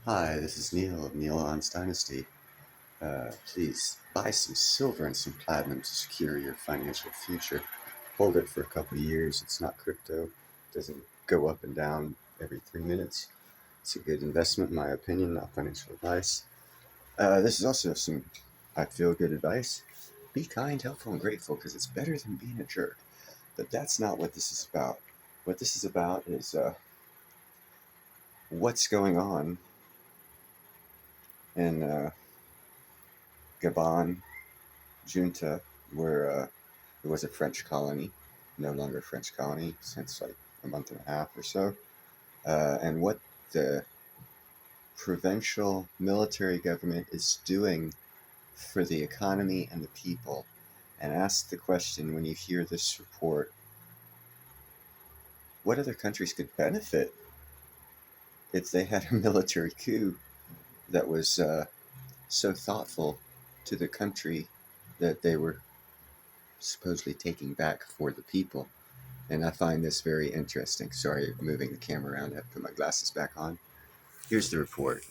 Hi, this is Neil of Neil On's Dynasty. Please buy some silver and some platinum to secure your financial future. Hold it for a couple of years. It's not crypto. It doesn't go up and down every 3 minutes. It's a good investment, in my opinion, not financial advice. This is also some, I feel, good advice. Be kind, helpful, and grateful because it's better than being a jerk. But that's not what this is about. What this is about is what's going on in Gabon junta, where it was a French colony, no longer a French colony since like a month and a half or so, and what the provincial military government is doing for the economy and the people. And ask the question when you hear this report, what other countries could benefit if they had a military coup that was so thoughtful to the country that they were supposedly taking back for the people? And I find this very interesting. Sorry, moving the camera around. I have to put my glasses back on. Here's the report.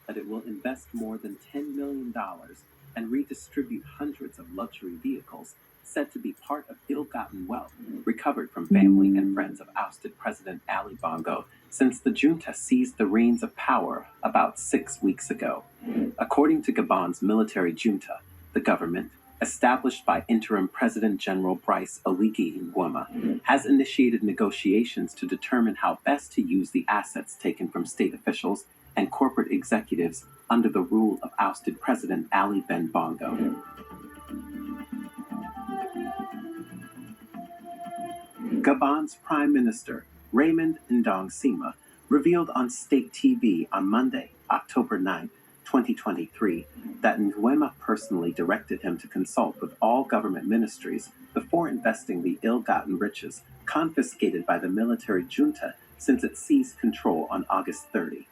That it will invest more than $10 million and redistribute hundreds of luxury vehicles said to be part of ill-gotten wealth recovered from family and friends of ousted President Ali Bongo since the junta seized the reins of power about 6 weeks ago. According to Gabon's military junta, the government, established by interim President General Brice Oligui Nguema, has initiated negotiations to determine how best to use the assets taken from state officials and corporate executives under the rule of ousted President Ali Ben Bongo. Gabon's Prime Minister, Raymond Ndong Sima, revealed on state TV on Monday, October 9, 2023, that Nguema personally directed him to consult with all government ministries before investing the ill-gotten riches confiscated by the military junta since it seized control on August 30.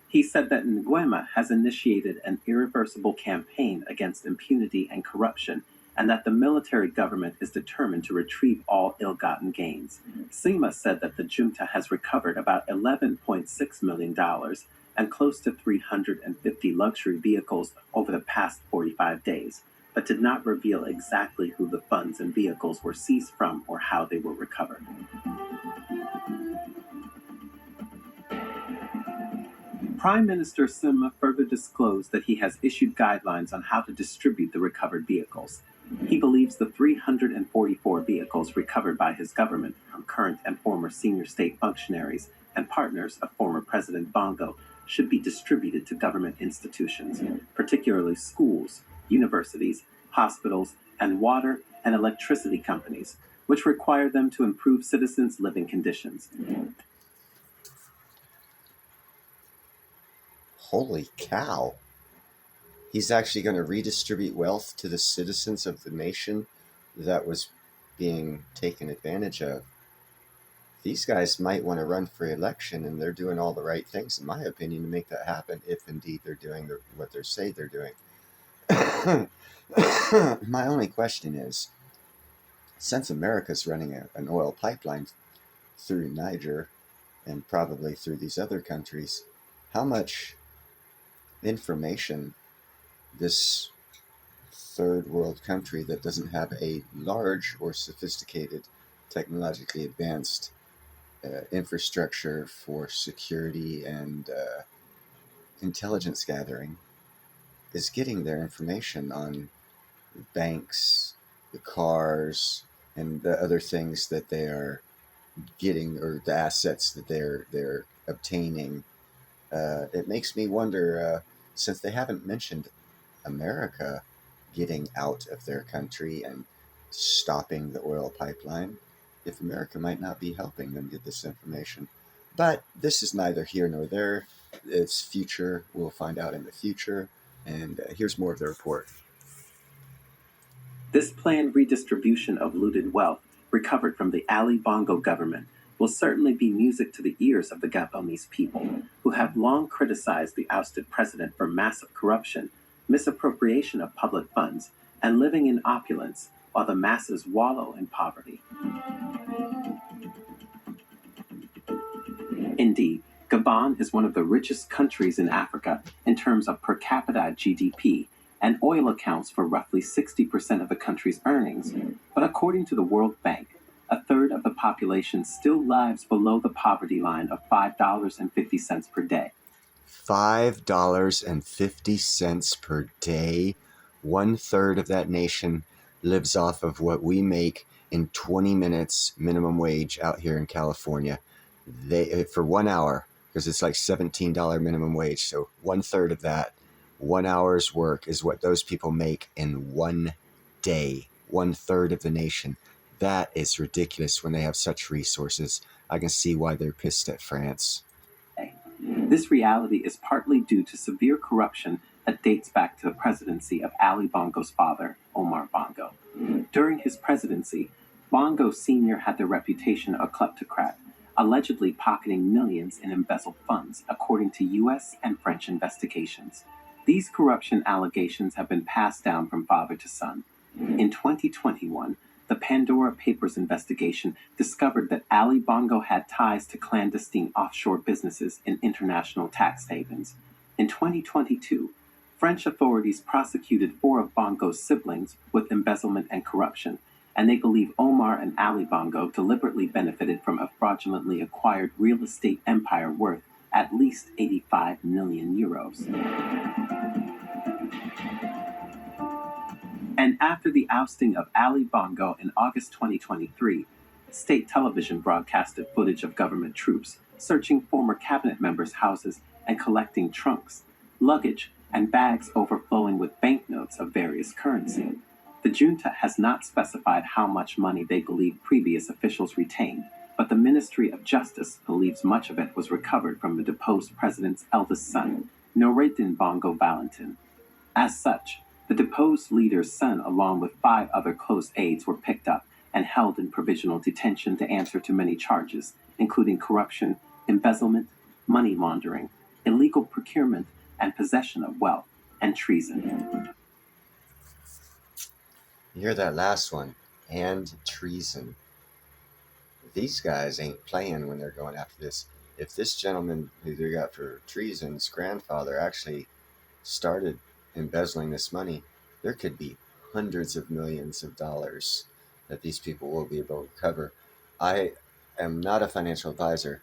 He said that Nguema has initiated an irreversible campaign against impunity and corruption, and that the military government is determined to retrieve all ill-gotten gains. Sima said that the junta has recovered about $11.6 million and close to 350 luxury vehicles over the past 45 days, but did not reveal exactly who the funds and vehicles were seized from or how they were recovered. Prime Minister Sima further disclosed that he has issued guidelines on how to distribute the recovered vehicles. He believes the 344 vehicles recovered by his government from current and former senior state functionaries and partners of former President Bongo should be distributed to government institutions, particularly schools, universities, hospitals, and water and electricity companies, which require them to improve citizens' living conditions. Holy cow. He's actually going to redistribute wealth to the citizens of the nation that was being taken advantage of. These guys might want to run for election, and they're doing all the right things, in my opinion, to make that happen, if indeed they're doing what they say they're doing. My only question is, since America's running an oil pipeline through Niger and probably through these other countries, how much information this third world country that doesn't have a large or sophisticated, technologically advanced infrastructure for security and intelligence gathering is getting their information on banks, the cars, and the other things that they are getting, or the assets that they're obtaining. It makes me wonder, since they haven't mentioned America getting out of their country and stopping the oil pipeline, if America might not be helping them get this information. But this is neither here nor there. It's future. We'll find out in the future. And here's more of the report. This planned redistribution of looted wealth recovered from the Ali Bongo government will certainly be music to the ears of the Gabonese people, who have long criticized the ousted president for massive corruption, misappropriation of public funds, and living in opulence while the masses wallow in poverty. Indeed, Gabon is one of the richest countries in Africa in terms of per capita GDP, and oil accounts for roughly 60% of the country's earnings. But according to the World Bank, a third of the population still lives below the poverty line of $5.50 per day. $5.50 per day. 1/3 of that nation lives off of what we make in 20 minutes minimum wage out here in California. They for 1 hour, because it's like $17 minimum wage. So 1/3 of that, 1 hour's work is what those people make in one day. 1/3 of the nation. That is ridiculous when they have such resources. I can see why they're pissed at France. This reality is partly due to severe corruption that dates back to the presidency of Ali Bongo's father, Omar Bongo. During his presidency, Bongo Sr. had the reputation of a kleptocrat, allegedly pocketing millions in embezzled funds, according to U.S. and French investigations. These corruption allegations have been passed down from father to son. In 2021, the Pandora Papers investigation discovered that Ali Bongo had ties to clandestine offshore businesses in international tax havens. In 2022, French authorities prosecuted 4 of Bongo's siblings with embezzlement and corruption, and they believe Omar and Ali Bongo deliberately benefited from a fraudulently acquired real estate empire worth at least 85 million euros. And after the ousting of Ali Bongo in August 2023, state television broadcasted footage of government troops searching former cabinet members' houses and collecting trunks, luggage, and bags overflowing with banknotes of various currency. The junta has not specified how much money they believe previous officials retained, but the Ministry of Justice believes much of it was recovered from the deposed president's eldest son, Noureddin Bongo Valentin. As such, the deposed leader's son, along with 5 other close aides, were picked up and held in provisional detention to answer to many charges, including corruption, embezzlement, money laundering, illegal procurement and possession of wealth, and treason. You hear that last one, and treason. These guys ain't playing when they're going after this. If this gentleman who they got for treason's grandfather actually started embezzling this money, there could be hundreds of millions of dollars that these people will be able to recover. I am not a financial advisor,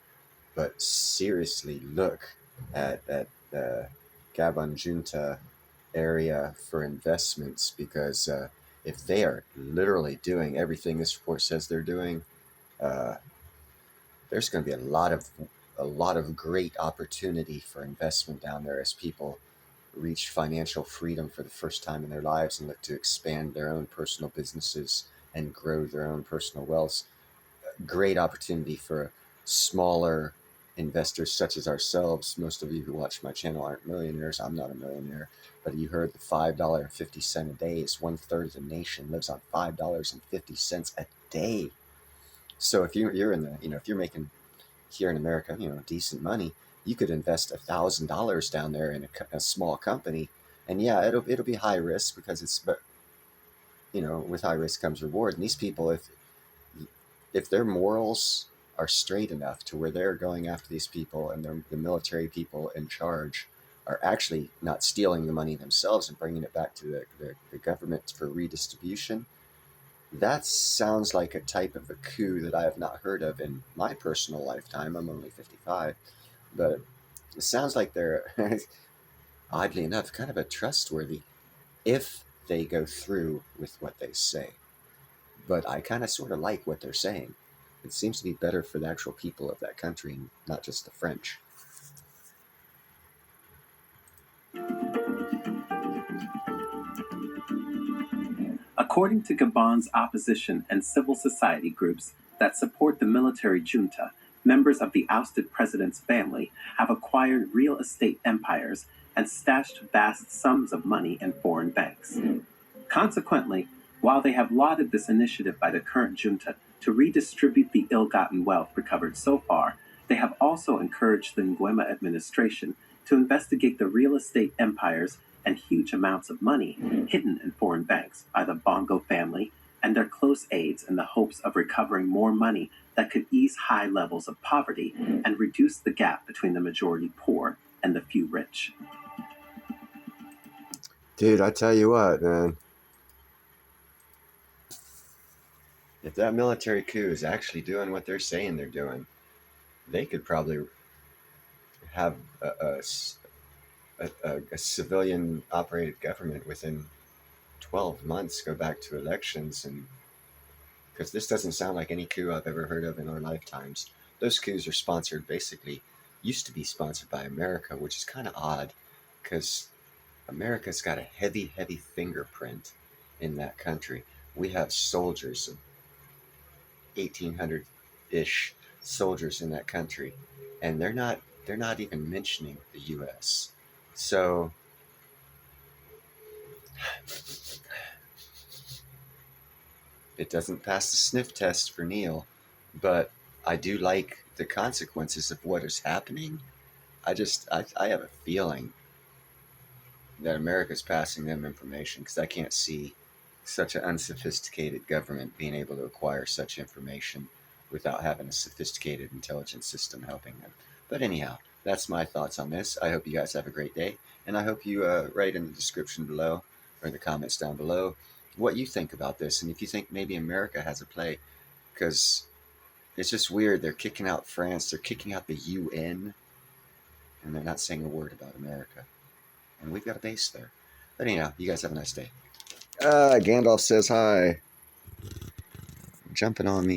but seriously look at the Gabon junta area for investments, because if they are literally doing everything this report says they're doing, uh, there's going to be a lot of great opportunity for investment down there as people reach financial freedom for the first time in their lives and look to expand their own personal businesses and grow their own personal wealth. Great opportunity for smaller investors such as ourselves. Most of you who watch my channel aren't millionaires. I'm not a millionaire, but you heard the $5.50 a day is 1/3 of the nation lives on $5.50 a day. So if you're in the, if you're making here in America, decent money, you could invest $1,000 down there in a small company, and yeah, it'll be high risk because but with high risk comes reward. And these people, if their morals are straight enough to where they're going after these people, and the military people in charge are actually not stealing the money themselves and bringing it back to the government for redistribution, that sounds like a type of a coup that I have not heard of in my personal lifetime. I'm only 55, but it sounds like they're, oddly enough, kind of a trustworthy if they go through with what they say. But I kind of sort of like what they're saying. It seems to be better for the actual people of that country, not just the French. According to Gabon's opposition and civil society groups that support the military junta, members of the ousted president's family have acquired real estate empires and stashed vast sums of money in foreign banks. Consequently, while they have lauded this initiative by the current junta to redistribute the ill-gotten wealth recovered so far, they have also encouraged the Nguema administration to investigate the real estate empires and huge amounts of money hidden in foreign banks by the Bongo family and their close aides in the hopes of recovering more money that could ease high levels of poverty and reduce the gap between the majority poor and the few rich. Dude, I tell you what, man. If that military coup is actually doing what they're saying they're doing, they could probably have a civilian operated government within 12 months, go back to elections. And because this doesn't sound like any coup I've ever heard of in our lifetimes. Those coups are sponsored, basically, used to be sponsored by America, which is kind of odd because America's got a heavy, heavy fingerprint in that country. We have soldiers, 1800-ish soldiers in that country, and they're not even mentioning the US. So it doesn't pass the sniff test for Neil, but I do like the consequences of what is happening. I have a feeling that America's passing them information because I can't see such an unsophisticated government being able to acquire such information without having a sophisticated intelligence system helping them. But anyhow, that's my thoughts on this. I hope you guys have a great day, and I hope you write in the description below or in the comments down below what you think about this, and if you think maybe America has a play, because it's just weird. They're kicking out France, they're kicking out the UN, and they're not saying a word about America. And we've got a base there. But anyhow, you guys have a nice day. Gandalf says hi. Jumping on me.